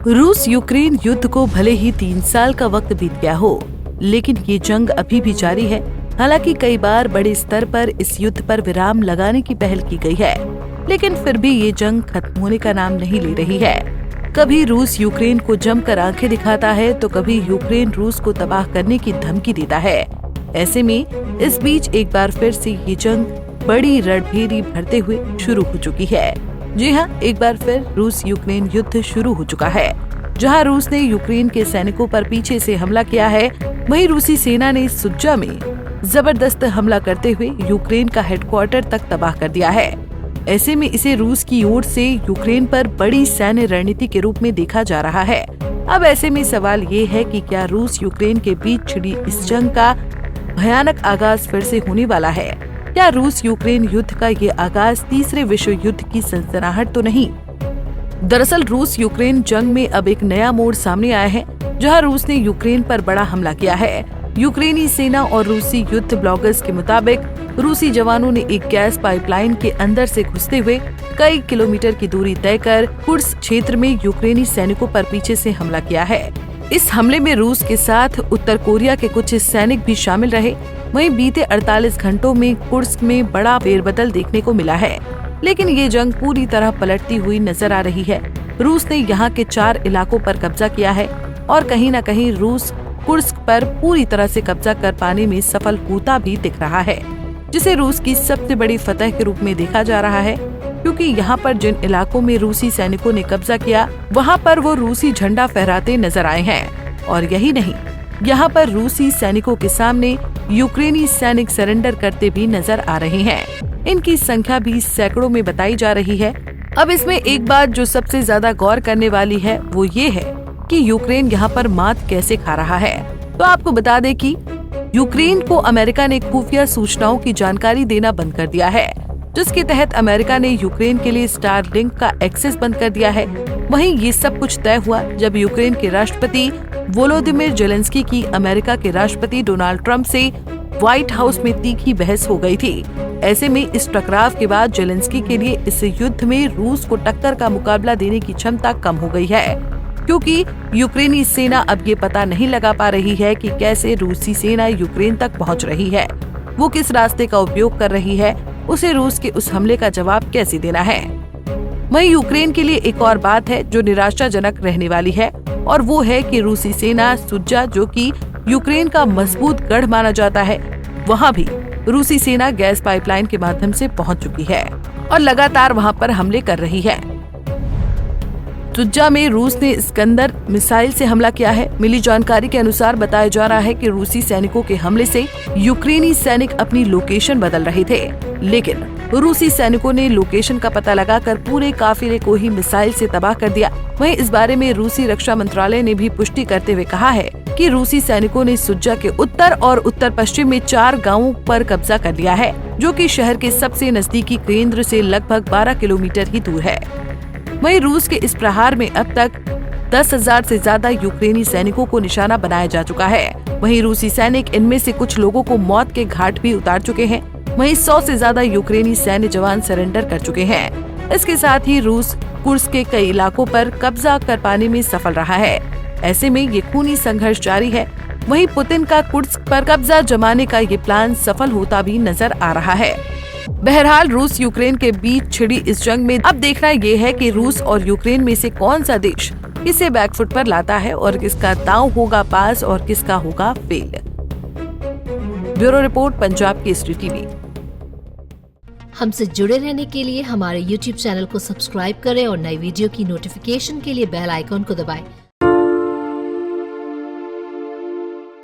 रूस यूक्रेन युद्ध को भले ही 3 साल का वक्त बीत गया हो, लेकिन ये जंग अभी भी जारी है। हालांकि कई बार बड़े स्तर पर इस युद्ध पर विराम लगाने की पहल की गई है, लेकिन फिर भी ये जंग खत्म होने का नाम नहीं ले रही है। कभी रूस यूक्रेन को जमकर आंखें दिखाता है, तो कभी यूक्रेन रूस को तबाह करने की धमकी देता है। ऐसे में इस बीच एक बार फिर से ये जंग बड़ी रणभेरी भरते हुए शुरू हो चुकी है। जी हाँ, एक बार फिर रूस यूक्रेन युद्ध शुरू हो चुका है। जहां रूस ने यूक्रेन के सैनिकों पर पीछे से हमला किया है, वहीं रूसी सेना ने सुज्जा में जबरदस्त हमला करते हुए यूक्रेन का हेडक्वार्टर तक तबाह कर दिया है। ऐसे में इसे रूस की ओर से यूक्रेन पर बड़ी सैन्य रणनीति के रूप में देखा जा रहा है। अब ऐसे में सवाल ये है कि क्या रूस यूक्रेन के बीच छिड़ी इस जंग का भयानक आगाज फिर से होने वाला है? क्या रूस यूक्रेन युद्ध का ये आगाज तीसरे विश्व युद्ध की सनसनाहट तो नहीं? दरअसल रूस यूक्रेन जंग में अब एक नया मोड़ सामने आया है, जहां रूस ने यूक्रेन पर बड़ा हमला किया है। यूक्रेनी सेना और रूसी युद्ध ब्लॉगर्स के मुताबिक रूसी जवानों ने एक गैस पाइपलाइन के अंदर से घुसते हुए कई किलोमीटर की दूरी तय कर कुर्स्क क्षेत्र में यूक्रेनी सैनिकों पर पीछे से हमला किया है। इस हमले में रूस के साथ उत्तर कोरिया के कुछ सैनिक भी शामिल रहे। वहीं बीते 48 घंटों में कुर्स्क में बड़ा फेरबदल देखने को मिला है, लेकिन ये जंग पूरी तरह पलटती हुई नजर आ रही है। रूस ने यहाँ के 4 इलाकों पर कब्जा किया है और कहीं न कहीं रूस कुर्स्क पर पूरी तरह से कब्जा कर पाने में सफल होता भी दिख रहा है, जिसे रूस की सबसे बड़ी फतह के रूप में देखा जा रहा है। क्योंकि यहाँ पर जिन इलाकों में रूसी सैनिकों ने कब्जा किया, वहाँ पर वो रूसी झंडा फहराते नजर आए हैं। और यही नहीं, यहाँ पर रूसी सैनिकों के सामने यूक्रेनी सैनिक सरेंडर करते भी नजर आ रहे हैं। इनकी संख्या भी सैकड़ों में बताई जा रही है। अब इसमें एक बात जो सबसे ज्यादा गौर करने वाली है, वो ये है कि यूक्रेन यहाँ पर मात कैसे खा रहा है। तो आपको बता दें कि यूक्रेन को अमेरिका ने खुफिया सूचनाओं की जानकारी देना बंद कर दिया है, जिसके तहत अमेरिका ने यूक्रेन के लिए स्टारलिंक का एक्सेस बंद कर दिया है। वहीं ये सब कुछ तय हुआ जब यूक्रेन के राष्ट्रपति वोलोदिमिर जेलेंस्की की अमेरिका के राष्ट्रपति डोनाल्ड ट्रंप से व्हाइट हाउस में तीखी बहस हो गई थी। ऐसे में इस टकराव के बाद जेलेंस्की के लिए इस युद्ध में रूस को टक्कर का मुकाबला देने की क्षमता कम हो गई है, क्योंकि यूक्रेनी सेना अब ये पता नहीं लगा पा रही है कि कैसे रूसी सेना यूक्रेन तक पहुंच रही है, वो किस रास्ते का उपयोग कर रही है, उसे रूस के उस हमले का जवाब कैसे देना है। वहीं यूक्रेन के लिए एक और बात है जो निराशाजनक रहने वाली है, और वो है कि रूसी सेना सुज्जा, जो कि यूक्रेन का मजबूत गढ़ माना जाता है, वहाँ भी रूसी सेना गैस पाइपलाइन के माध्यम से पहुंच चुकी है और लगातार वहाँ पर हमले कर रही है। सुज्जा में रूस ने इस्कंदर मिसाइल से हमला किया है। मिली जानकारी के अनुसार बताया जा रहा है कि रूसी सैनिकों के हमले से यूक्रेनी सैनिक अपनी लोकेशन बदल रहे थे, लेकिन रूसी सैनिकों ने लोकेशन का पता लगाकर पूरे काफिले को ही मिसाइल से तबाह कर दिया। वहीं इस बारे में रूसी रक्षा मंत्रालय ने भी पुष्टि करते हुए कहा है कि रूसी सैनिकों ने सुज्जा के उत्तर और उत्तर पश्चिम में 4 गांवों पर कब्जा कर लिया है, जो कि शहर के सबसे नजदीकी केंद्र से लगभग 12 किलोमीटर ही दूर है। वहीं रूस के इस प्रहार में अब तक 10,000 से ज्यादा यूक्रेनी सैनिकों को निशाना बनाया जा चुका है। वहीं रूसी सैनिक इनमें से कुछ लोगों को मौत के घाट भी उतार चुके हैं। वहीं 100 से ज्यादा यूक्रेनी सैन्य जवान सरेंडर कर चुके हैं। इसके साथ ही रूस कुर्स्क के कई इलाकों पर कब्जा कर पाने में सफल रहा है। ऐसे में ये खूनी संघर्ष जारी है। वहीं पुतिन का कुर्स्क पर कब्जा जमाने का ये प्लान सफल होता भी नजर आ रहा है। बहरहाल रूस यूक्रेन के बीच छिड़ी इस जंग में अब देखना ये है कि रूस और यूक्रेन में से कौन सा देश किसे बैकफुट पर लाता है और किसका दांव होगा पास और किसका होगा fail. Bureau report, Punjab Kesari TV. हमसे जुड़े रहने के लिए हमारे YouTube चैनल को सब्सक्राइब करें और नई वीडियो की नोटिफिकेशन के लिए बेल आइकॉन को दबाएं